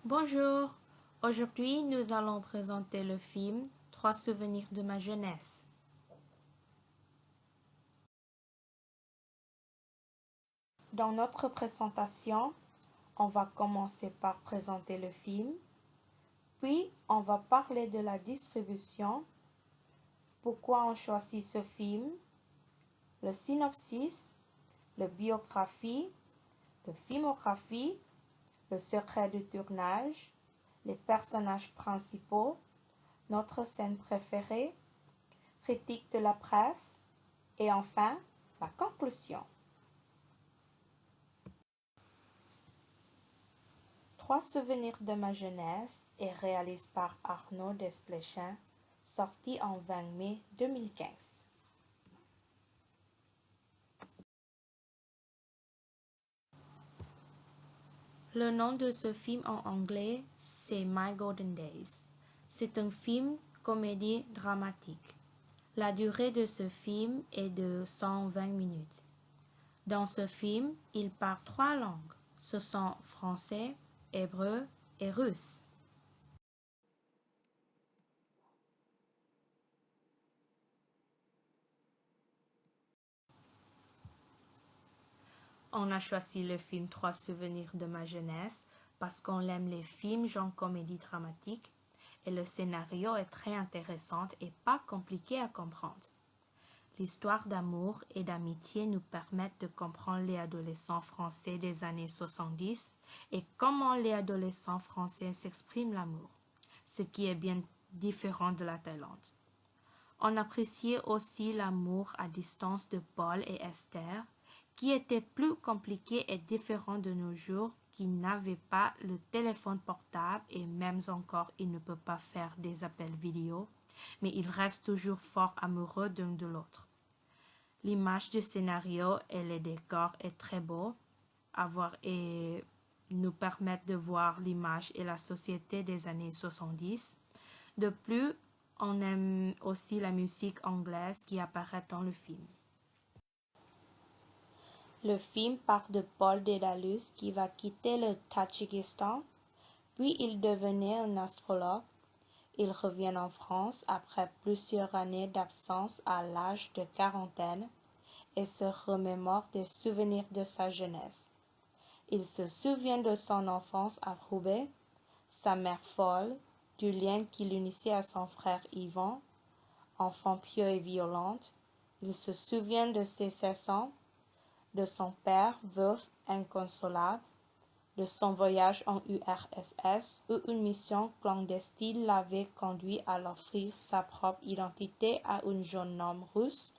Bonjour, aujourd'hui nous allons présenter le film Trois souvenirs de ma jeunesse. Dans notre présentation, on va commencer par présenter le film, puis on va parler de la distribution, pourquoi on choisit ce film, le synopsis, la biographie, la filmographie, le secret du tournage, les personnages principaux, notre scène préférée, critique de la presse et enfin la conclusion. Trois souvenirs de ma jeunesse est réalisé par Arnaud Desplechin, sorti en 20 mai 2015. Le nom de ce film en anglais, c'est My Golden Days. C'est un film comédie dramatique. La durée de ce film est de 120 minutes. Dans ce film, il parle trois langues. Ce sont français, hébreu et russe. On a choisi le film Trois souvenirs de ma jeunesse parce qu'on aime les films genre comédie dramatique et le scénario est très intéressant et pas compliqué à comprendre. L'histoire d'amour et d'amitié nous permettent de comprendre les adolescents français des années 70 et comment les adolescents français s'expriment l'amour, ce qui est bien différent de la Thaïlande. On appréciait aussi l'amour à distance de Paul et Esther, qui était plus compliqué et différent de nos jours, qui n'avaient pas le téléphone portable et même encore ils ne peuvent pas faire des appels vidéo, mais ils restent toujours fort amoureux l'un de l'autre. L'image du scénario et les décors est très beau à voir et nous permettent de voir l'image et la société des années 70. De plus, on aime aussi la musique anglaise qui apparaît dans le film. Le film part de Paul Dédalus qui va quitter le Tadjikistan, puis il devenait un astrologue. Il revient en France après plusieurs années d'absence à l'âge de quarantaine et se remémore des souvenirs de sa jeunesse. Il se souvient de son enfance à Roubaix, sa mère folle, du lien qui l'unissait à son frère Yvan, enfant pieux et violente. Il se souvient de ses 16 ans, de son père veuf inconsolable, de son voyage en URSS où une mission clandestine l'avait conduit à offrir sa propre identité à un jeune homme russe.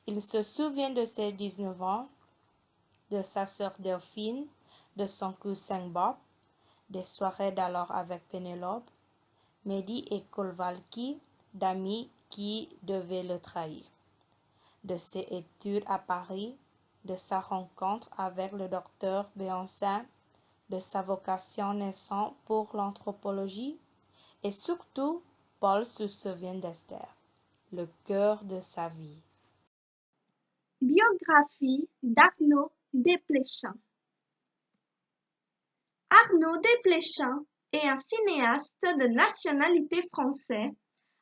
Il se souvient de ses 19 ans, de sa sœur Delphine, de son cousin Bob, des soirées d'alors avec Pénélope, Mehdi et Kolvalki, d'amis qui devaient le trahir, de ses études à Paris, de sa rencontre avec le docteur Béancin, de sa vocation naissante pour l'anthropologie, et surtout, Paul se souvient d'Esther, le cœur de sa vie. Biographie d'Arnaud Desplechin. Arnaud Desplechin est un cinéaste de nationalité française,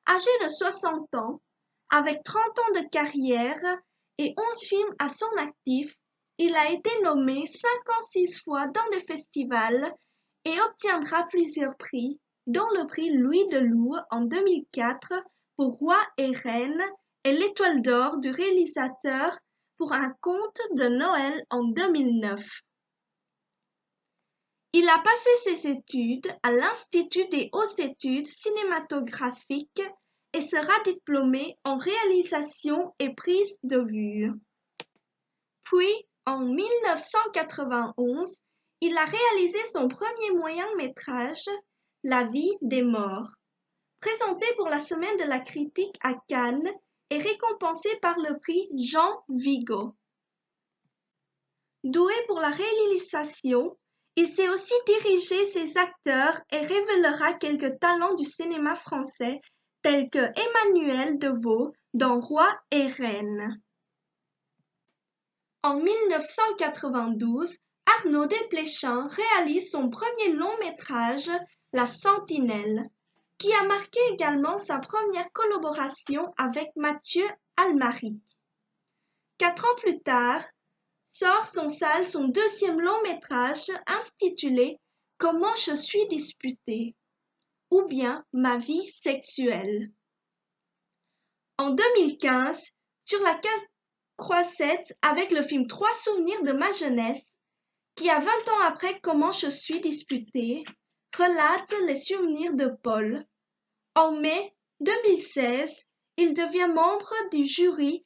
âgé de 60 ans, avec 30 ans de carrière et 11 films à son actif. Il a été nommé 56 fois dans des festivals et obtiendra plusieurs prix, dont le prix Louis Deloux en 2004 pour Roi et Reine et l'Étoile d'or du réalisateur pour Un conte de Noël en 2009. Il a passé ses études à l'Institut des hautes études cinématographiques et sera diplômé en réalisation et prise de vue. Puis, en 1991, il a réalisé son premier moyen-métrage, La vie des morts, présenté pour la Semaine de la critique à Cannes et récompensé par le prix Jean Vigo. Doué pour la réalisation, il sait aussi diriger ses acteurs et révélera quelques talents du cinéma français tels que Emmanuel Deveau dans Roi et Reine. En 1992, Arnaud Desplechin réalise son premier long-métrage, La Sentinelle, qui a marqué également sa première collaboration avec Mathieu Almaric. 4 ans plus tard, sort son deuxième long-métrage intitulé Comment je suis disputé ou bien Ma vie sexuelle. En 2015, sur la Croisette avec le film Trois souvenirs de ma jeunesse, qui a 20 ans après Comment je suis disputé, relate les souvenirs de Paul. En mai 2016, il devient membre du jury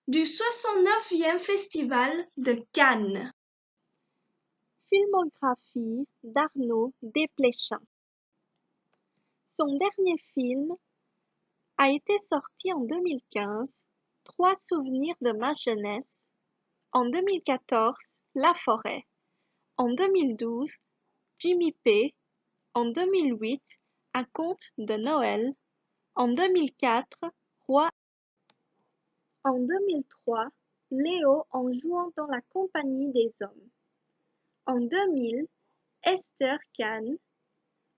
du 69e Festival de Cannes. Filmographie d'Arnaud Desplechin. Son dernier film a été sorti en 2015, Trois souvenirs de ma jeunesse, en 2014, La forêt, en 2012, Jimmy P, en 2008, Un conte de Noël, en 2004, Roi, en 2003, Léo en jouant dans la compagnie des hommes, en 2000, Esther Kahn,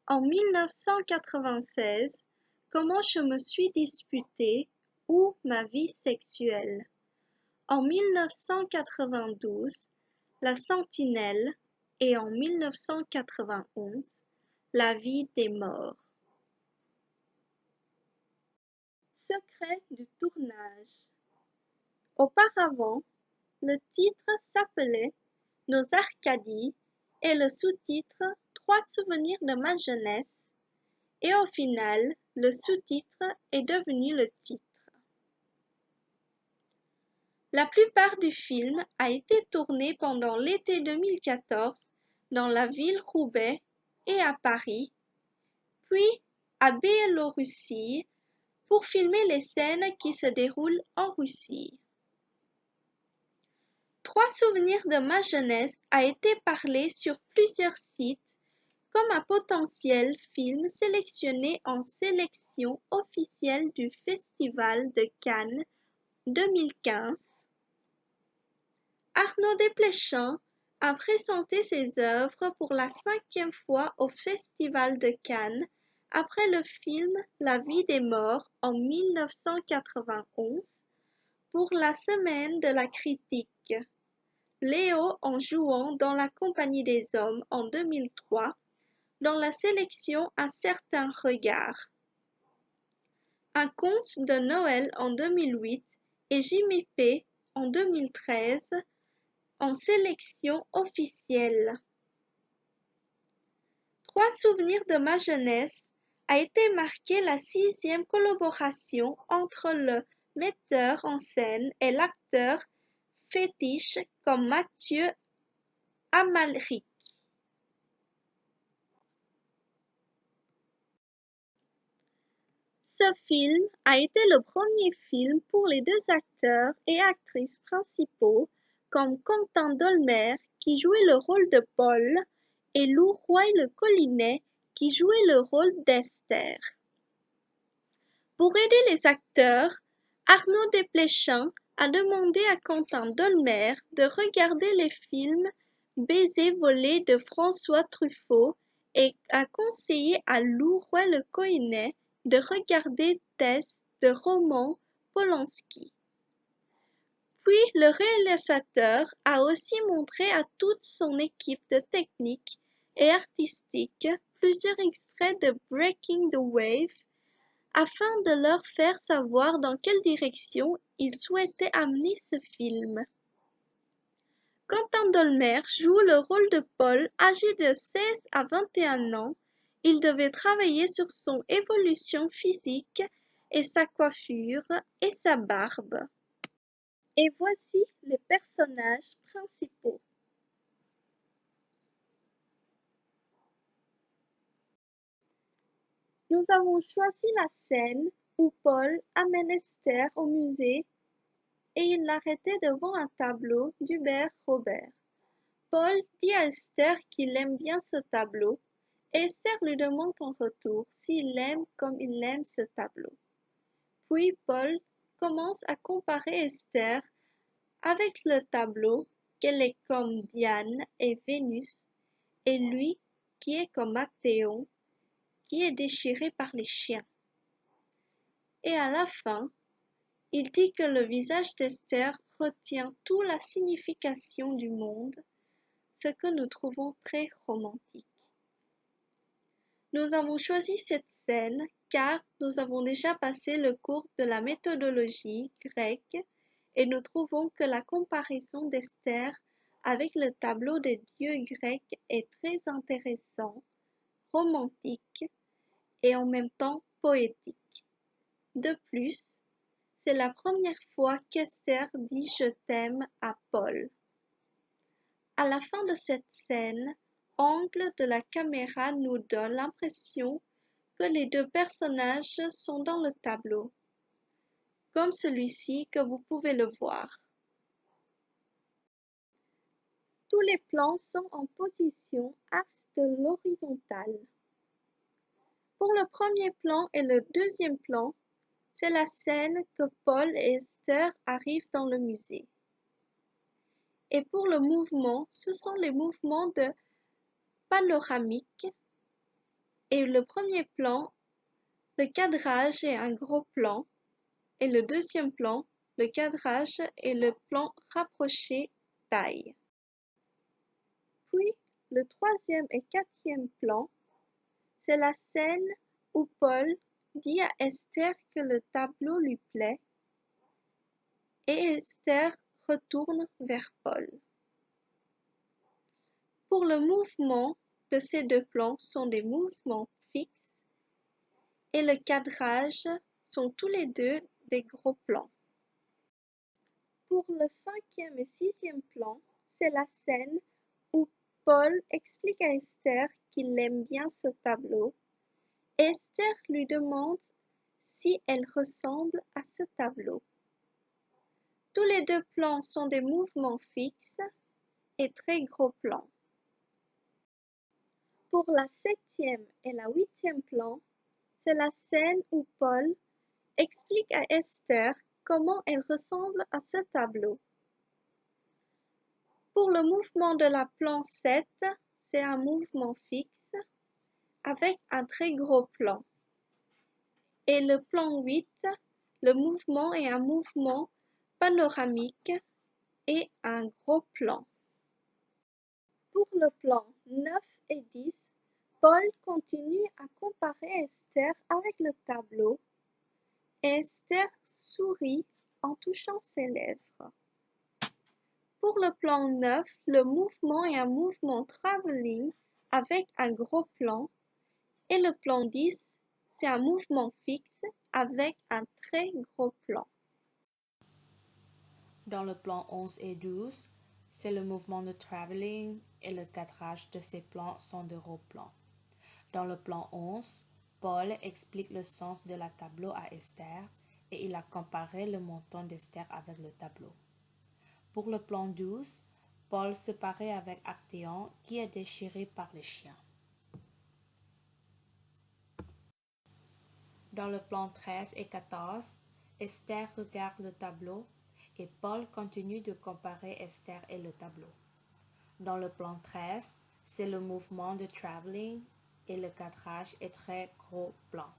en 1996, Comment je me suis disputé ou Ma vie sexuelle, en 1992, La Sentinelle et en 1991, La vie des morts. Secret du tournage. Auparavant, le titre s'appelait Nos Arcadies et le sous-titre Trois souvenirs de ma jeunesse, et au final, le sous-titre est devenu le titre. La plupart du film a été tourné pendant l'été 2014 dans la ville Roubaix et à Paris, puis à Biélorussie pour filmer les scènes qui se déroulent en Russie. Trois souvenirs de ma jeunesse a été parlé sur plusieurs sites comme un potentiel film sélectionné en sélection officielle du Festival de Cannes 2015. Arnaud Desplechin a présenté ses œuvres pour la 5e fois au Festival de Cannes après le film La vie des morts en 1991 pour la Semaine de la critique, Léo en jouant dans la compagnie des hommes en 2003 dans la sélection Un certain regard, Un conte de Noël en 2008 et Jimmy P en 2013 en sélection officielle. Trois souvenirs de ma jeunesse a été marqué la 6e collaboration entre le metteur en scène et l'acteur fétiche comme Mathieu Amalric. Ce film a été le premier film pour les deux acteurs et actrices principaux comme Quentin Dolmer qui jouait le rôle de Paul et Lou Roy-Le-Collinet qui jouait le rôle d'Esther. Pour aider les acteurs, Arnaud Desplechin a demandé à Quentin Dolmer de regarder les films Baiser volé de François Truffaut et a conseillé à Lou Roy-Le-Collinet de regarder Tess de Roman Polanski. Puis le réalisateur a aussi montré à toute son équipe de technique et artistique plusieurs extraits de Breaking the Wave afin de leur faire savoir dans quelle direction il souhaitait amener ce film. Quentin Dolmer joue le rôle de Paul âgé de 16 à 21 ans. Il devait travailler sur son évolution physique et sa coiffure et sa barbe. Et voici les personnages principaux. Nous avons choisi la scène où Paul amène Esther au musée et il l'arrêtait devant un tableau d'Hubert Robert. Paul dit à Esther qu'il aime bien ce tableau et Esther lui demande en retour s'il l'aime comme il aime ce tableau. Puis Paul commence à comparer Esther avec le tableau qu'elle est comme Diane et Vénus, et lui qui est comme Actéon, qui est déchiré par les chiens. Et à la fin, il dit que le visage d'Esther retient toute la signification du monde, ce que nous trouvons très romantique. Nous avons choisi cette scène car nous avons déjà passé le cours de la méthodologie grecque et nous trouvons que la comparaison d'Esther avec le tableau des dieux grecs est très intéressant, romantique et en même temps poétique. De plus, c'est la première fois qu'Esther dit « je t'aime » à Paul. À la fin de cette scène, l'angle de la caméra nous donne l'impression que les deux personnages sont dans le tableau, comme celui-ci que vous pouvez le voir. Tous les plans sont en position axe de l'horizontale. Pour le premier plan et le deuxième plan, c'est la scène que Paul et Esther arrivent dans le musée. Et pour le mouvement, ce sont les mouvements de panoramique. Et le premier plan, le cadrage est un gros plan. Et le deuxième plan, le cadrage et le plan rapproché taille. Puis, le troisième et quatrième plan, c'est la scène où Paul dit à Esther que le tableau lui plaît et Esther retourne vers Paul. Pour le mouvement de ces deux plans sont des mouvements fixes et le cadrage sont tous les deux des gros plans. Pour le cinquième et sixième plan, c'est la scène où Paul explique à Esther qu'il aime bien ce tableau. Esther lui demande si elle ressemble à ce tableau. Tous les deux plans sont des mouvements fixes et très gros plans. Pour la septième et la huitième plan, c'est la scène où Paul explique à Esther comment elle ressemble à ce tableau. Pour le mouvement de la plan 7, c'est un mouvement fixe avec un très gros plan. Et le plan 8, le mouvement est un mouvement panoramique et un gros plan. Pour le plan 9 et 10, Paul continue à comparer Esther avec le tableau et Esther sourit en touchant ses lèvres. Pour le plan 9, le mouvement est un mouvement travelling avec un gros plan et le plan 10, c'est un mouvement fixe avec un très gros plan. Dans le plan 11 et 12, c'est le mouvement de travelling et le cadrage de ces plans sont de gros plans. Dans le plan 11, Paul explique le sens de la tableau à Esther et il a comparé le menton d'Esther avec le tableau. Pour le plan 12, Paul se paraît avec Actéon qui est déchiré par les chiens. Dans le plan 13 et 14, Esther regarde le tableau et Paul continue de comparer Esther et le tableau. Dans le plan 13, c'est le mouvement de travelling et le cadrage est très gros plan.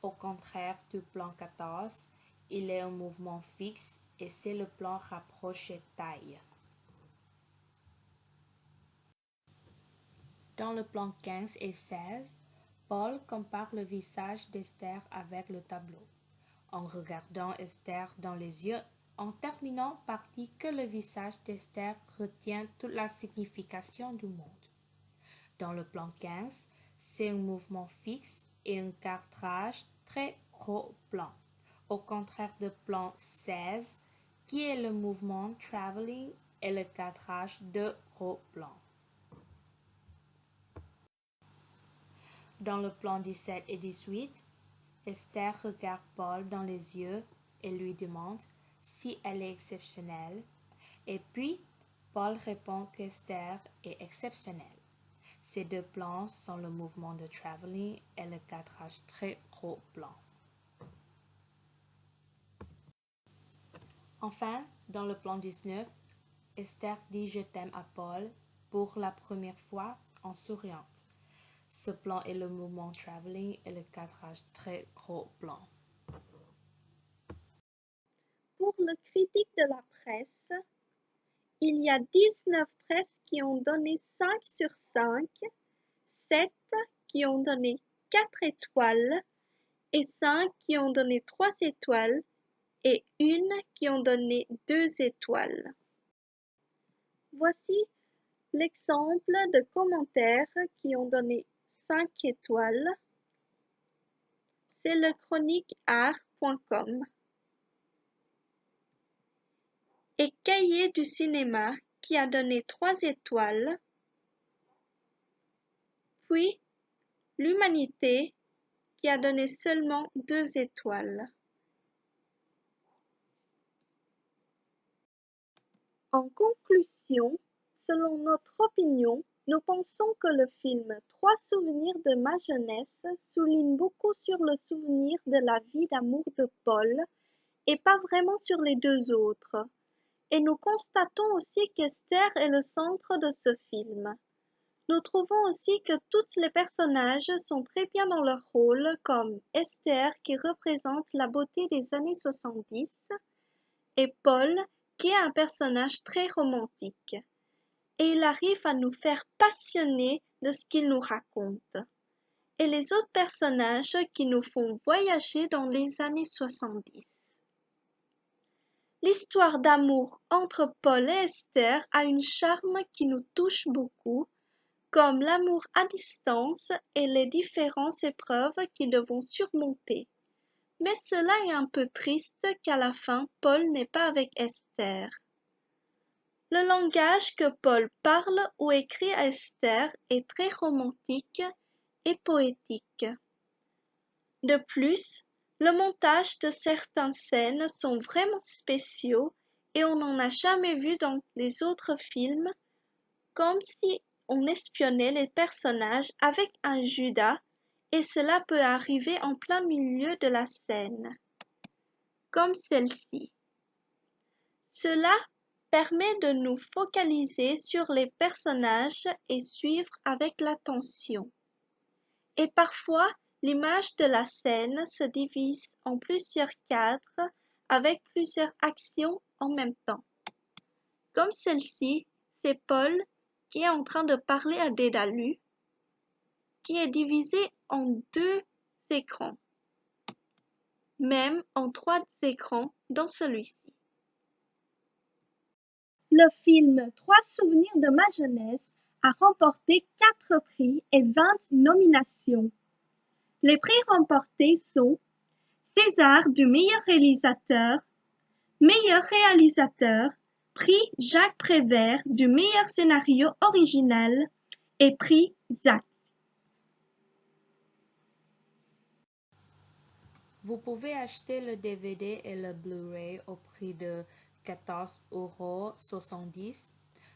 Au contraire du plan 14, il est un mouvement fixe et c'est le plan rapproché taille. Dans le plan 15 et 16, Paul compare le visage d'Esther avec le tableau, en regardant Esther dans les yeux, en terminant par dire que le visage d'Esther retient toute la signification du monde. Dans le plan 15, c'est un mouvement fixe et un cadrage très gros plan, au contraire du plan 16, qui est le mouvement travelling et le cadrage de gros plan. Dans le plan 17 et 18, Esther regarde Paul dans les yeux et lui demande si elle est exceptionnelle, et puis Paul répond qu'Esther est exceptionnelle. Ces deux plans sont le mouvement de travelling et le cadrage très gros plan. Enfin, dans le plan 19, Esther dit je t'aime à Paul pour la première fois en souriant. Ce plan est le mouvement travelling et le cadrage très gros plan. Pour le critique de la presse, il y a 19 presses qui ont donné 5 sur 5, 7 qui ont donné 4 étoiles et 5 qui ont donné 3 étoiles et une qui ont donné 2 étoiles. Voici l'exemple de commentaires qui ont donné 5 étoiles. C'est le chroniqueart.com. Et Cahiers du cinéma qui a donné 3 étoiles. Puis l'Humanité qui a donné seulement 2 étoiles. En conclusion, selon notre opinion, nous pensons que le film Trois souvenirs de ma jeunesse souligne beaucoup sur le souvenir de la vie d'amour de Paul et pas vraiment sur les deux autres. Et nous constatons aussi qu'Esther est le centre de ce film. Nous trouvons aussi que tous les personnages sont très bien dans leur rôle, comme Esther qui représente la beauté des années 70 et Paul qui est un personnage très romantique. Et il arrive à nous faire passionner de ce qu'il nous raconte. Et les autres personnages qui nous font voyager dans les années 70. L'histoire d'amour entre Paul et Esther a un charme qui nous touche beaucoup, comme l'amour à distance et les différentes épreuves qu'ils devront surmonter. Mais cela est un peu triste qu'à la fin Paul n'est pas avec Esther. Le langage que Paul parle ou écrit à Esther est très romantique et poétique. De plus, le montage de certaines scènes sont vraiment spéciaux et on n'en a jamais vu dans les autres films, comme si on espionnait les personnages avec un Judas et cela peut arriver en plein milieu de la scène, comme celle-ci. Cela permet de nous focaliser sur les personnages et suivre avec l'attention. Et parfois, l'image de la scène se divise en plusieurs cadres avec plusieurs actions en même temps. Comme celle-ci, c'est Paul qui est en train de parler à Dédalus, qui est divisé en 2 écrans, même en 3 écrans dans celui-ci. Le film Trois souvenirs de ma jeunesse a remporté 4 prix et 20 nominations. Les prix remportés sont César du meilleur réalisateur, prix Jacques Prévert du meilleur scénario original et prix ZAC. Vous pouvez acheter le DVD et le Blu-ray au prix de 14,70 €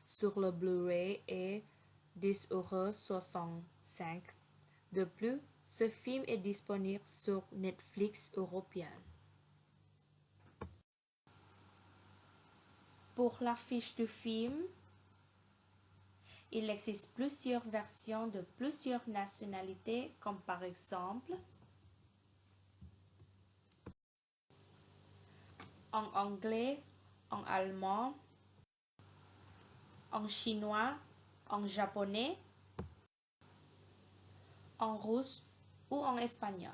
sur le Blu-ray et 10,65 € De plus, ce film est disponible sur Netflix européen. Pour l'affiche du film, il existe plusieurs versions de plusieurs nationalités, comme par exemple en anglais, en allemand, en chinois, en japonais, en russe ou en espagnol.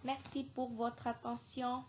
Merci pour votre attention.